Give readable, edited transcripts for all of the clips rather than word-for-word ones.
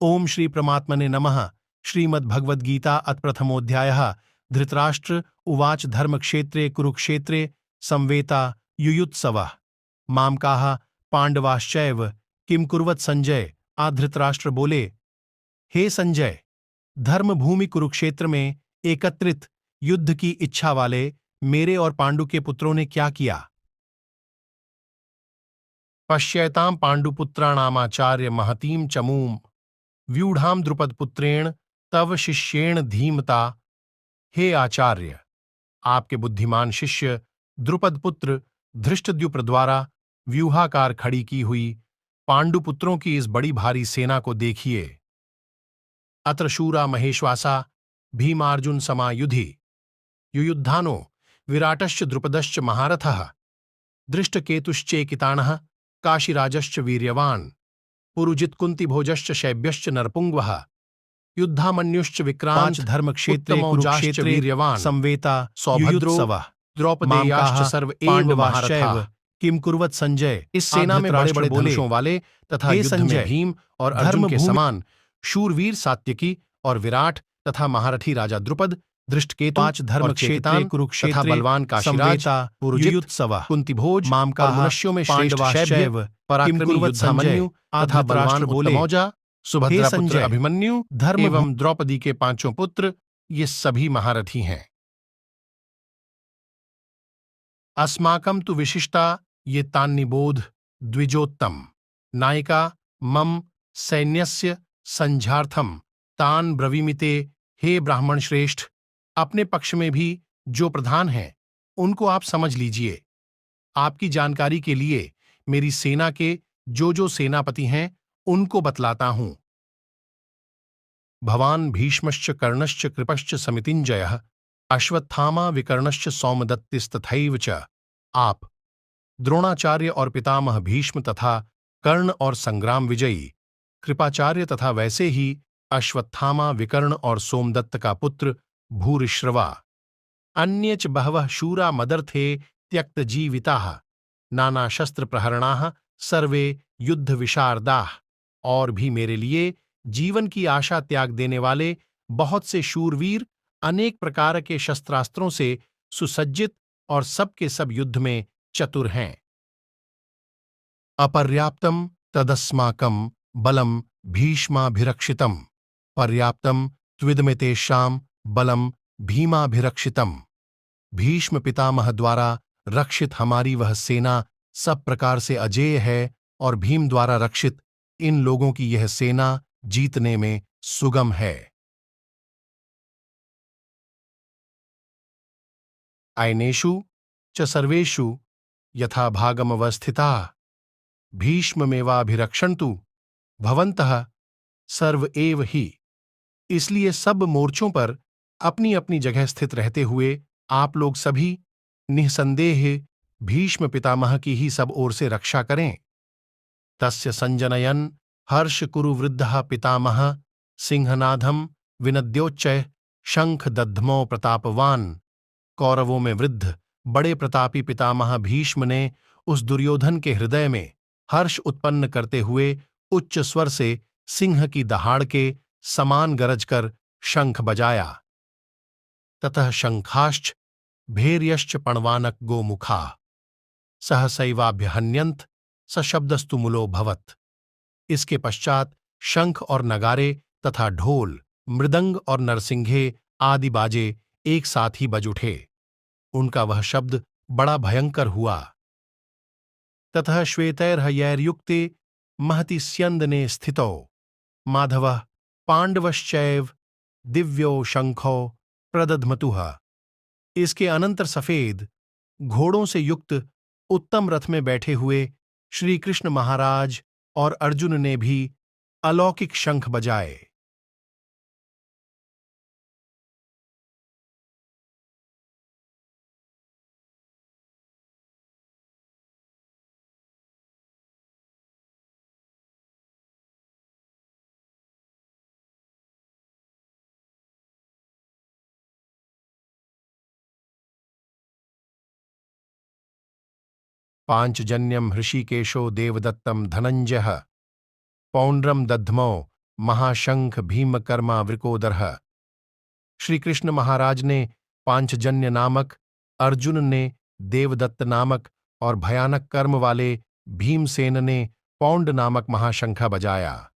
ओम श्री परमात्मने नमः। श्रीमद्भगवद्गीता अथ प्रथमोऽध्यायः। धृतराष्ट्र उवाच धर्मक्षेत्रे कुरुक्षेत्रे संवेता युयुत्सवः मामकाः पांडवाश्चैव किम कुर्वत संजय। आ धृतराष्ट्र बोले, हे संजय, धर्मभूमि कुरुक्षेत्र में एकत्रित युद्ध की इच्छा वाले मेरे और पांडु के पुत्रों ने क्या किया। पश्यैतां पांडुपुत्राणामाचार्य महतीं चमूम व्यूढ़ाम द्रुपदपुत्रेण तव शिष्येण धीमता। हे आचार्य, आपके बुद्धिमान शिष्य द्रुपदपुत्र धृष्टद्युम्न द्वारा व्यूहाकार खड़ी की हुई पांडुपुत्रों की इस बड़ी भारी सेना को देखिए। अत्र शूरा महेश्वासा भीमार्जुन समायुधि युयुद्धानो विराटश्च द्रुपदश्च महारथः दृष्टकेतुश्चेकितानः काशीराजश्च वीर्यवान् पुरुजित्कुन्तिभोजश्च शैब्यश्च नरपुङ्गवः युद्धामन्युश्च विक्रांत धर्मक्षेत्रे कुरुक्षेत्रे वीर्यवान् संवेता सौभद्रो युयुत्सवः द्रौपदेयाश्च सर्व एव महारथाः किम कुर्वत संजय। इस सेना में बड़े बड़े धनुषों वाले तथा युद्ध में भीम और अर्जुन के समान शूरवीर सात्यकी और विराट तथा महारथी राजा द्रुपद दृष्टकेतु धर्मक्षेत्रे कुरुक्षेत्र बलवान काशीराज पुरुजित्सवः कुंतीभोज मनुष्यों में श्रेष्ठ शैब्य पराक्रमी युद्धामन्यु तथा बलवान उत्तमौजा सुभद्रा पुत्र अभिमन्यु धर्म एवं द्रौपदी के पांचों पुत्र ये सभी महारथी हैं। अस्माकं तु विशिष्टा ये तान्निबोध द्विजोत्तम नायिका मम सैन्यस्य संझार्थम तान ब्रवीमिते। हे ब्राह्मण श्रेष्ठ, अपने पक्ष में भी जो प्रधान हैं उनको आप समझ लीजिए। आपकी जानकारी के लिए मेरी सेना के जो सेनापति हैं उनको बतलाता हूं। भवान भीष्मश्च कर्णश्च कृपश्च समितिञ्जयः अश्वत्थामा विकर्णश्च सौमदत्तिस्तथैव च। आप द्रोणाचार्य और पितामह भीष्म तथा कर्ण और संग्राम विजयी कृपाचार्य तथा वैसे ही अश्वत्थामा विकर्ण और सोमदत्त का पुत्र भूरिश्रवा अन्ये च बहवः शूरा मदर्थे त्यक्त जीविताः नाना शस्त्र प्रहरणाः सर्वे युद्ध विशारदाः। और भी मेरे लिए जीवन की आशा त्याग देने वाले बहुत से शूरवीर अनेक प्रकार के शस्त्रास्त्रों से सुसज्जित और सब के सब युद्ध में चतुर हैं। अपर्याप्तम तदस्माकं बलम भीष्माभिरक्षितम पर्याप्तम त्विदमितेषां बलम भीमाभिरक्षितम। भीष्म पितामह द्वारा रक्षित हमारी वह सेना सब प्रकार से अजेय है और भीम द्वारा रक्षित इन लोगों की यह सेना जीतने में सुगम है। अयनेषु च सर्वेषु यथा भागमवस्थिताः भीष्ममेवाभिरक्षन्तु भवन्तः सर्व एव ही। इसलिए सब मोर्चों पर अपनी अपनी जगह स्थित रहते हुए आप लोग सभी निःसंदेह भीष्म पितामह की ही सब ओर से रक्षा करें। तस्य संजनयन हर्ष कुरु वृद्धः पितामह सिंहनादम विनद्योच्चय शंख दध्मो प्रतापवान। कौरवों में वृद्ध बड़े प्रतापी पितामह भीष्म ने उस दुर्योधन के हृदय में हर्ष उत्पन्न करते हुए उच्च स्वर से सिंह की दहाड़ के समान गरज कर शंख बजाया। ततः शंखाश्च भैर्यश्च पणवानक गोमुखा सहसैवाभ्यहन्यन्त सशब्दस्तु मूलो भवत्। इसके पश्चात शंख और नगारे तथा ढोल मृदंग और नरसिंघे आदि बाजे एक साथ ही बज उठे। उनका वह शब्द बड़ा भयंकर हुआ। ततः श्वेतैर्हयैर्युक्ते महति स्यन्दने स्थितौ माधवः पांडवश्चैव दिव्यो शंखो प्रदध्मतुः। इसके अनंतर सफेद घोड़ों से युक्त उत्तम रथ में बैठे हुए श्री कृष्ण महाराज और अर्जुन ने भी अलौकिक शंख बजाए। पांचजन्यम हृषिकेशो देवदत्तम धनंजय पौंड्रम दध्मो महाशंख भीमकर्मा वृकोदरः। श्री कृष्ण महाराज ने पांचजन्य नामक, अर्जुन ने देवदत्त नामक और भयानक कर्म वाले भीमसेन ने पौंड नामक महाशंखा बजाया।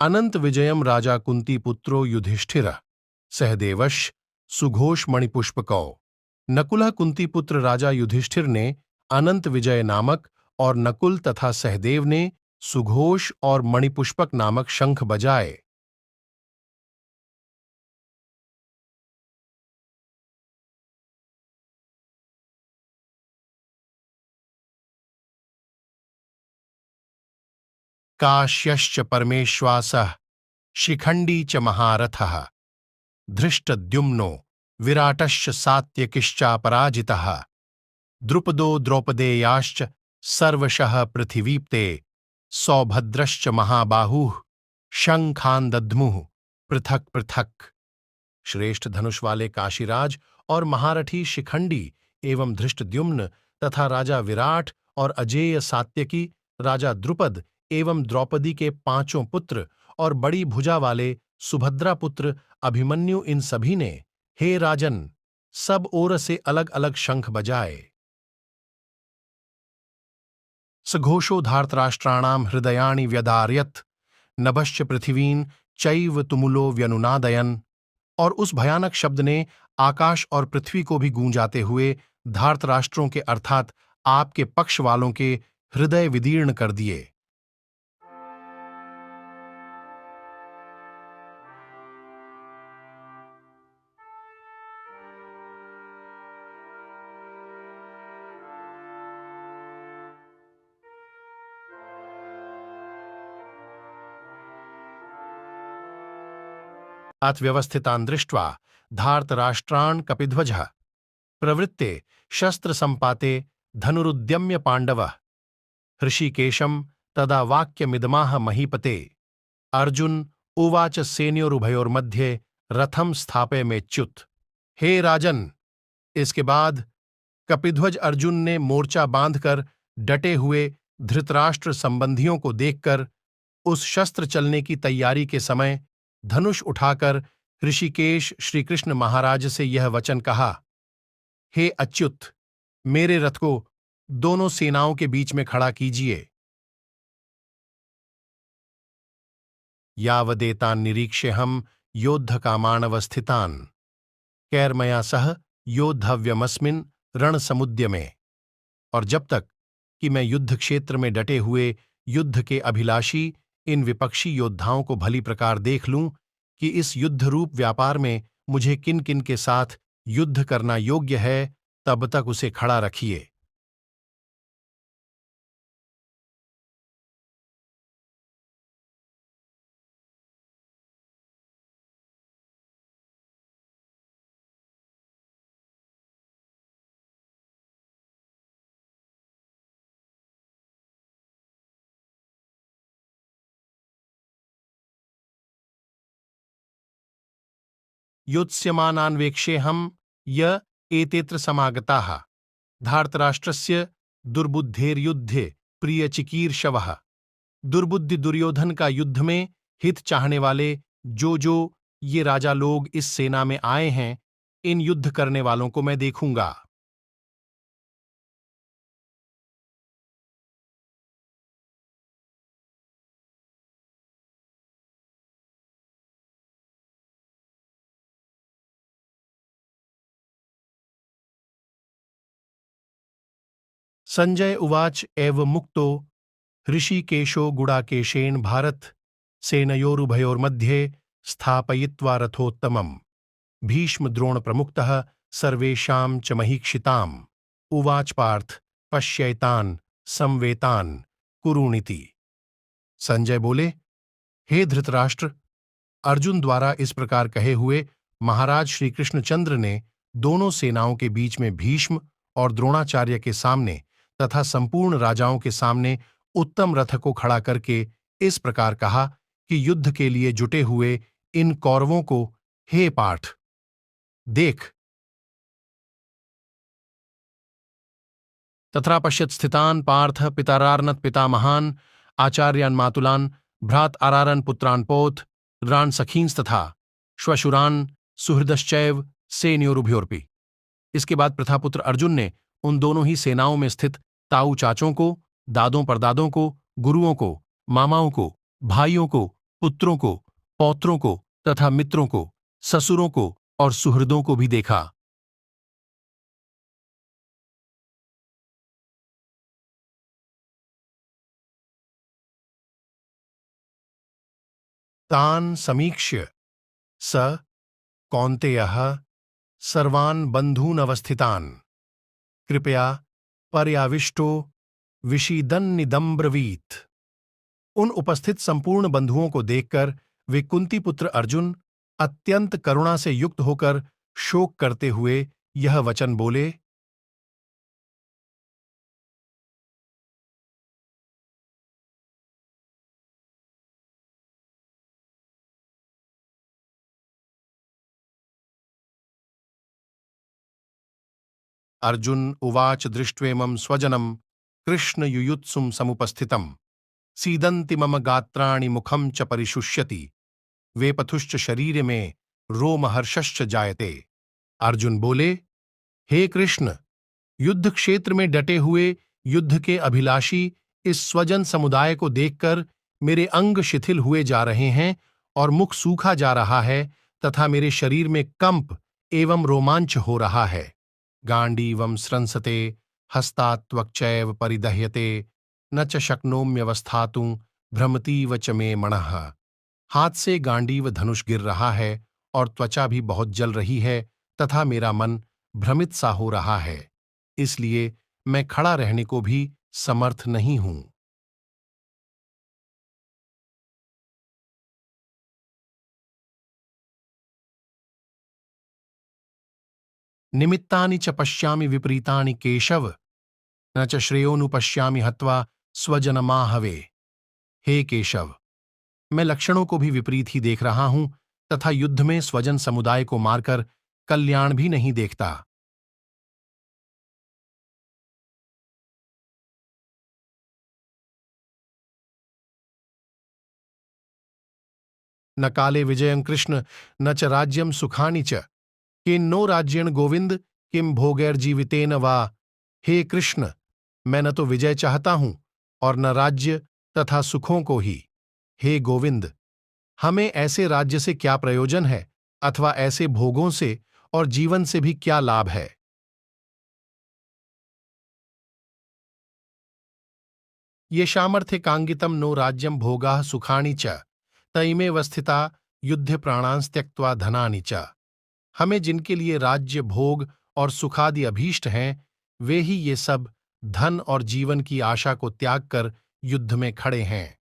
अनंत विजयम राजा कुंती पुत्रो युधिष्ठिर सहदेवश सुघोष मणिपुष्पकौ। नकुला कुंती पुत्र राजा युधिष्ठिर ने अनंत विजय नामक और नकुल तथा सहदेव ने सुघोष और मणिपुष्पक नामक शंख बजाए। काश्यश्च परमेश्वासः शिखंडी च महारथः धृष्टद्युम्नो विराटश्च सात्यकिश्चापराजितः द्रुपदो द्रौपदेयाश्च सर्वशः पृथिवीप्ते सौभद्रश्च महाबाहुः शंखान दद्मुः पृथक पृथक। श्रेष्ठ धनुष वाले काशीराज और महारथी शिखंडी एवं धृष्टद्युम्न तथा राजा विराट और अजेय सात्यकी, राजा द्रुपद एवं द्रौपदी के पांचों पुत्र और बड़ी भुजा वाले सुभद्रा पुत्र अभिमन्यु, इन सभी ने, हे राजन, सब ओर से अलग अलग शंख बजाए। सघोषो धार्तराष्ट्राणाम हृदयानि व्यधारयत् नभश्च पृथिवीं चैव तुमुलो व्यनुनादयन्। और उस भयानक शब्द ने आकाश और पृथ्वी को भी गूंजाते हुए धार्तराष्ट्रों के अर्थात आपके पक्ष वालों के हृदय विदीर्ण कर दिए। अर्थव्यवस्थितान् दृष्ट्वा धार्तराष्ट्रान् कपिध्वजः प्रवृत्ते शस्त्रसम्पाते धनुरुद्यम्य पाण्डवः हृषीकेशं तदा वाक्यमिदमाह महीपते। अर्जुन उवाच सेनयोरुभयोर्मध्ये रथं स्थापयमेच्युत। हे राजन, इसके बाद कपिध्वज अर्जुन ने मोर्चा बांधकर डटे हुए धृतराष्ट्र संबंधियों को देखकर उस शस्त्र चलने की तैयारी के समय धनुष उठाकर ऋषिकेश श्रीकृष्ण महाराज से यह वचन कहा, हे अच्युत, मेरे रथ को दोनों सेनाओं के बीच में खड़ा कीजिए। यावदेतान् निरीक्ष्यहं योद्धकामानवस्थितान् कैर्मया सह योद्धव्यमस्मिन् रणसमुद्यमे। और जब तक कि मैं युद्ध क्षेत्र में डटे हुए युद्ध के अभिलाषी इन विपक्षी योद्धाओं को भली प्रकार देख लूं कि इस युद्ध रूप व्यापार में मुझे किन किन के साथ युद्ध करना योग्य है, तब तक उसे खड़ा रखिए। योत्स्यमानान्वेक्ष्येऽहं य एतेऽत्र समागताः धार्तराष्ट्रस्य दुर्बुद्धेर्युद्धे प्रियचिकीर्षवः। दुर्बुद्धि दुर्योधन का युद्ध में हित चाहने वाले जो ये राजा लोग इस सेना में आए हैं, इन युद्ध करने वालों को मैं देखूंगा। संजय उवाच एव मुक्तो ऋषिकेशो गुडाकेशेन भारत सेनयोरुभयोर्मध्ये स्थापयित्वा रथोत्तमम् भीष्म द्रोण प्रमुक्तः सर्वेषां च महीक्षिताम् उवाच पार्थ पश्यैतान् संवेतान् कुरूणिति। संजय बोले, हे धृतराष्ट्र, अर्जुन द्वारा इस प्रकार कहे हुए महाराज श्री कृष्णचंद्र ने दोनों सेनाओं के बीच में भीष्म और द्रोणाचार्य के सामने तथा संपूर्ण राजाओं के सामने उत्तम रथ को खड़ा करके इस प्रकार कहा कि युद्ध के लिए जुटे हुए इन कौरवों को, हे पार्थ, देख, तथा पश्यत स्थितान पार्थ पितारार्नत पितामहान आचार्यान मातुलान भ्रात आरारन पुत्रान पोत रान सखींस्तथा श्वशुरान सुहृदश्चैव सेनयोरुभयोरपि। इसके बाद प्रथापुत्र अर्जुन ने उन दोनों ही सेनाओं में स्थित ताऊ चाचों को, दादों परदादों को, गुरुओं को, मामाओं को, भाइयों को, पुत्रों को, पौत्रों को तथा मित्रों को, ससुरों को और सुहृदों को भी देखा। तान समीक्ष्य स कौन्तेयः सर्वान् बन्धून् अवस्थितान् कृपया पर्याविष्टो विषीदन्निदम्ब्रवीत्। उन उपस्थित संपूर्ण बंधुओं को देखकर वे कुंती पुत्र अर्जुन अत्यंत करुणा से युक्त होकर शोक करते हुए यह वचन बोले। अर्जुन उवाच दृष्ट्वेमं स्वजनं कृष्ण युयुत्सुं समुपस्थितं सीदन्ति मम गात्राणि मुखं च परिशुष्यति वेपथुश्च शरीर में रोमहर्षश्च जायते। अर्जुन बोले, हे कृष्ण, युद्ध क्षेत्र में डटे हुए युद्ध के अभिलाषी इस स्वजन समुदाय को देखकर मेरे अंग शिथिल हुए जा रहे हैं और मुख सूखा जा रहा है तथा मेरे शरीर में कंप एवं रोमांच हो रहा है। गांडीवं स्रंसते हस्तात्वक्चैव परिदह्यते न च शक्नोम्यवस्थातुं भ्रमतीव च मे मणः। हाथ से गांडीव धनुष गिर रहा है और त्वचा भी बहुत जल रही है तथा मेरा मन भ्रमित सा हो रहा है, इसलिए मैं खड़ा रहने को भी समर्थ नहीं हूं। निमित्तानि च पश्यामि विपरीतानि केशव न च श्रेयोनुपश्यामि हत्वा स्वजनमाहवे। हे केशव, मैं लक्षणों को भी विपरीत ही देख रहा हूं तथा युद्ध में स्वजन समुदाय को मारकर कल्याण भी नहीं देखता। न काले विजयं कृष्ण न च राज्यं सुखानि च किन्नो राज्येण गोविंद किम भोगैर्जीवितेन वा। हे कृष्ण, मैं न तो विजय चाहता हूं और न राज्य तथा सुखों को ही। हे गोविंद, हमें ऐसे राज्य से क्या प्रयोजन है अथवा ऐसे भोगों से और जीवन से भी क्या लाभ है। ये सामर्थ्य कांगितम नो राज्यम भोगाः सुखानि च तइमेव स्थिता युद्ध प्राणांस त्यक्त्वा धनानि च। हमें जिनके लिए राज्य भोग और सुखादि अभीष्ट हैं वे ही ये सब धन और जीवन की आशा को त्याग कर युद्ध में खड़े हैं।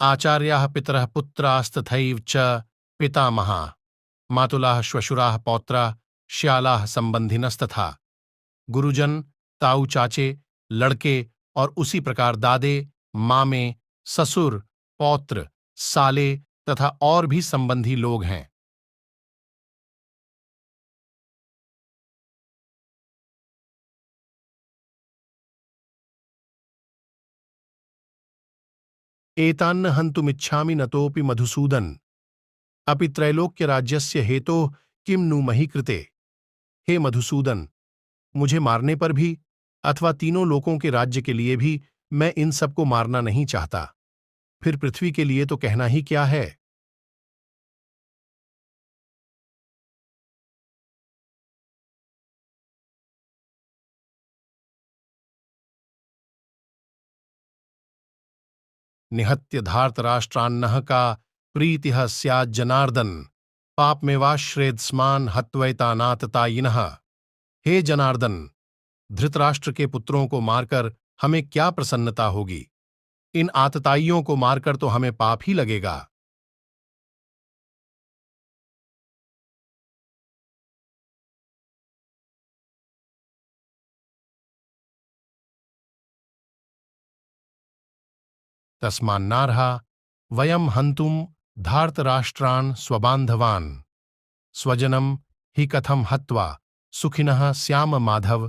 आचार्याः पितरः पुत्रास्तथैव च पितामहाः मातुलाः श्वशुराः पौत्राः श्यालाः संबंधिनस्तथा। गुरुजन, ताऊ चाचे, लड़के और उसी प्रकार दादे, मामे, ससुर, पौत्र, साले तथा और भी संबंधी लोग हैं। एतान्न हन्तुमिच्छामि नतोऽपि मधुसूदन अपि त्रैलोक्य राज्यस्य हेतोः किम नु मही कृते। हे मधुसूदन, मुझे मारने पर भी अथवा तीनों लोकों के राज्य के लिए भी मैं इन सबको मारना नहीं चाहता, फिर पृथ्वी के लिए तो कहना ही क्या है। निहत्य धार्तराष्ट्रान्नः का प्रीतिः स्यात् जनार्दन पापमेवाश्रेत्स्मान् हत्वैतानाततायिनः। हे जनार्दन, धृतराष्ट्र के पुत्रों को मारकर हमें क्या प्रसन्नता होगी, इन आतताइयों को मारकर तो हमें पाप ही लगेगा। तस्मान्नार्हा वयं हन्तुं धार्तराष्ट्रान् स्वबान्धवान् स्वजनम ही कथम हत्वा सुखिनः श्याम माधव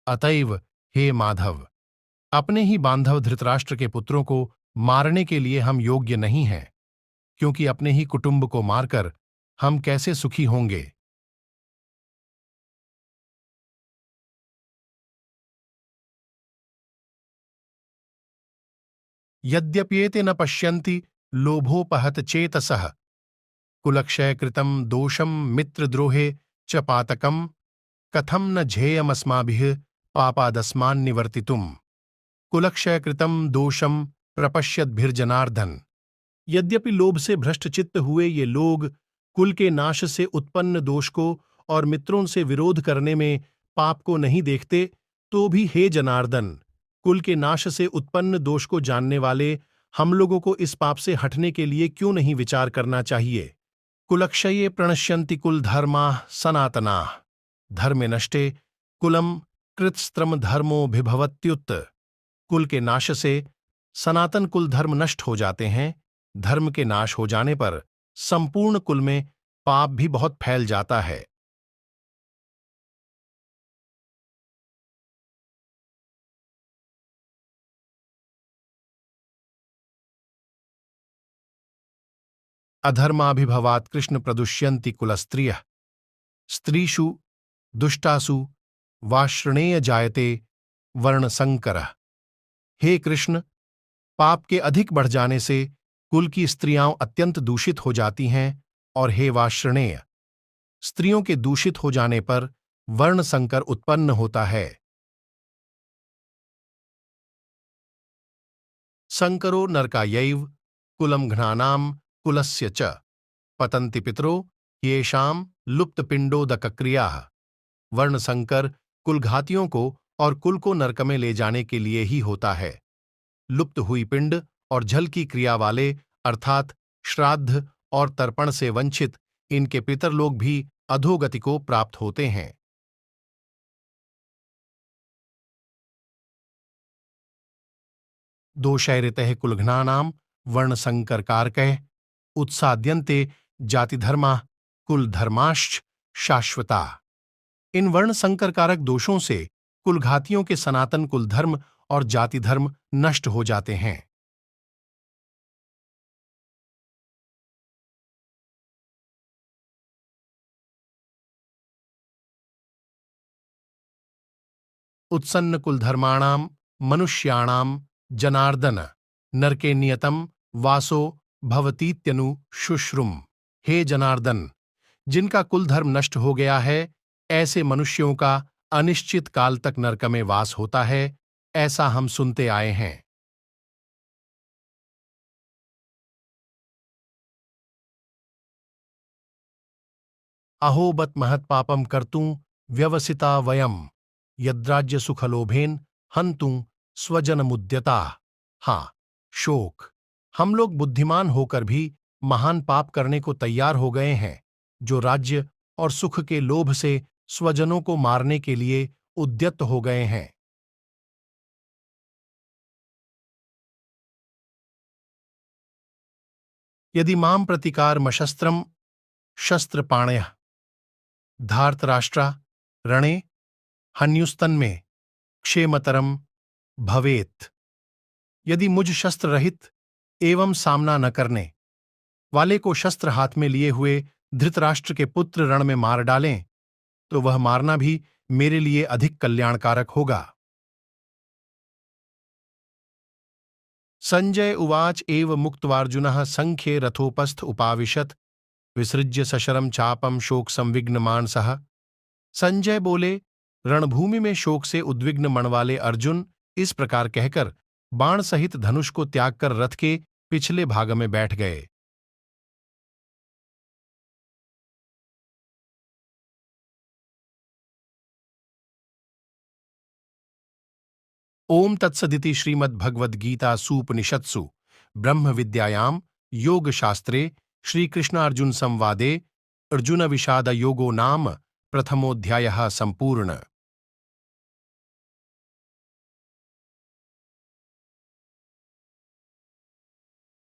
अतैव हे माधव। अपने ही बांधव धृतराष्ट्र के पुत्रों को मारने के लिए हम योग्य नहीं हैं, क्योंकि अपने ही कुटुंब को मारकर हम कैसे सुखी होंगे। यद्यप्येते न पश्यन्ति लोभोपहत चेतसः कुलक्षय कृतं दोषं मित्रद्रोहे च पातकम् कथम न झेयमस्माभिः पापादस्मान्निवर्तितुम्। कुलक्षय कृतं दोषम प्रपश्यद्भिर्जनार्दन। यद्यपि लोभ से भ्रष्टचित्त हुए ये लोग कुल के नाश से उत्पन्न दोष को और मित्रों से विरोध करने में पाप को नहीं देखते, तो भी हे जनार्दन, कुल के नाश से उत्पन्न दोष को जानने वाले हम लोगों को इस पाप से हटने के लिए क्यों नहीं विचार करना चाहिए। कुलक्षये प्रणश्यन्ति कुल धर्माः सनातनाः धर्मे नष्टे कुलम कृतस्त्रम धर्मोभिभवत्युत। कुल के नाश से सनातन कुल धर्म नष्ट हो जाते हैं। धर्म के नाश हो जाने पर संपूर्ण कुल में पाप भी बहुत फैल जाता है। अधर्माभिभवात् कृष्ण प्रदुष्यन्ति कुलस्त्रियः स्त्रीषु दुष्टासु वाश्रणेय जायते वर्णसंकरः। हे कृष्ण, पाप के अधिक बढ़ जाने से कुल की स्त्रियां अत्यंत दूषित हो जाती हैं, और हे वाश्रणेय, स्त्रियों के दूषित हो जाने पर वर्ण संकर उत्पन्न होता है। संकरो नरकायैव कुलम घ्नानाम कुलस्य च पतन्ति पितरो येषाम लुप्तपिंडोदकक्रियाः। वर्ण संकर कुलघातियों को और कुल को नरक में ले जाने के लिए ही होता है। लुप्त हुई पिंड और जल की क्रिया वाले अर्थात श्राद्ध और तर्पण से वंचित इनके पितरलोग भी अधोगति को प्राप्त होते हैं। दोषैरितः कुलघ्नानां वर्णसंकरकारकैः उत्साद्यन्ते जातिधर्माः कुलधर्माश्च शाश्वता। इन वर्ण संकरकारक दोषों से कुलघातियों के सनातन कुलधर्म और जातिधर्म नष्ट हो जाते हैं। उत्सन्न कुलधर्माणाम मनुष्याणाम जनार्दन नरके नियतम वासो भवतीत्यनु शुश्रुम। हे जनार्दन, जिनका कुलधर्म नष्ट हो गया है, ऐसे मनुष्यों का अनिश्चित काल तक नरक में वास होता है, ऐसा हम सुनते आए हैं। अहो बत महत्पापम कर्तुं व्यवसिता वयम यद्राज्य सुखलोभेन हन्तुं स्वजनमुद्यता। हाँ, शोक, हम लोग बुद्धिमान होकर भी महान पाप करने को तैयार हो गए हैं, जो राज्य और सुख के लोभ से स्वजनों को मारने के लिए उद्यत हो गए हैं। यदि मां प्रतिकारमशस्त्रम शस्त्रपाणयः धार्तराष्ट्रा रणे हन्युस्तन्मे क्षेमतरम भवेत्। यदि मुझ शस्त्र रहित एवं सामना न करने वाले को शस्त्र हाथ में लिए हुए धृतराष्ट्र के पुत्र रण में मार डालें, तो वह मारना भी मेरे लिए अधिक कल्याणकारक होगा। संजय उवाच एव मुक्त्वार्जुनः संख्ये रथोपस्थ उपाविशत् विसृज्य सशरम चापम शोक संविघ्न मानसः। संजय बोले, रणभूमि में शोक से उद्विग्न मन वाले अर्जुन इस प्रकार कहकर बाण सहित धनुष को त्याग कर रथ के पिछले भाग में बैठ गए। ओम तत्सदिति श्रीमद्भगवद्गीता सूपनिषत्सु ब्रह्म विद्यायां योग शास्त्रे श्रीकृष्णार्जुन संवादे अर्जुन विषाद योगो नाम प्रथमोऽध्यायः संपूर्ण।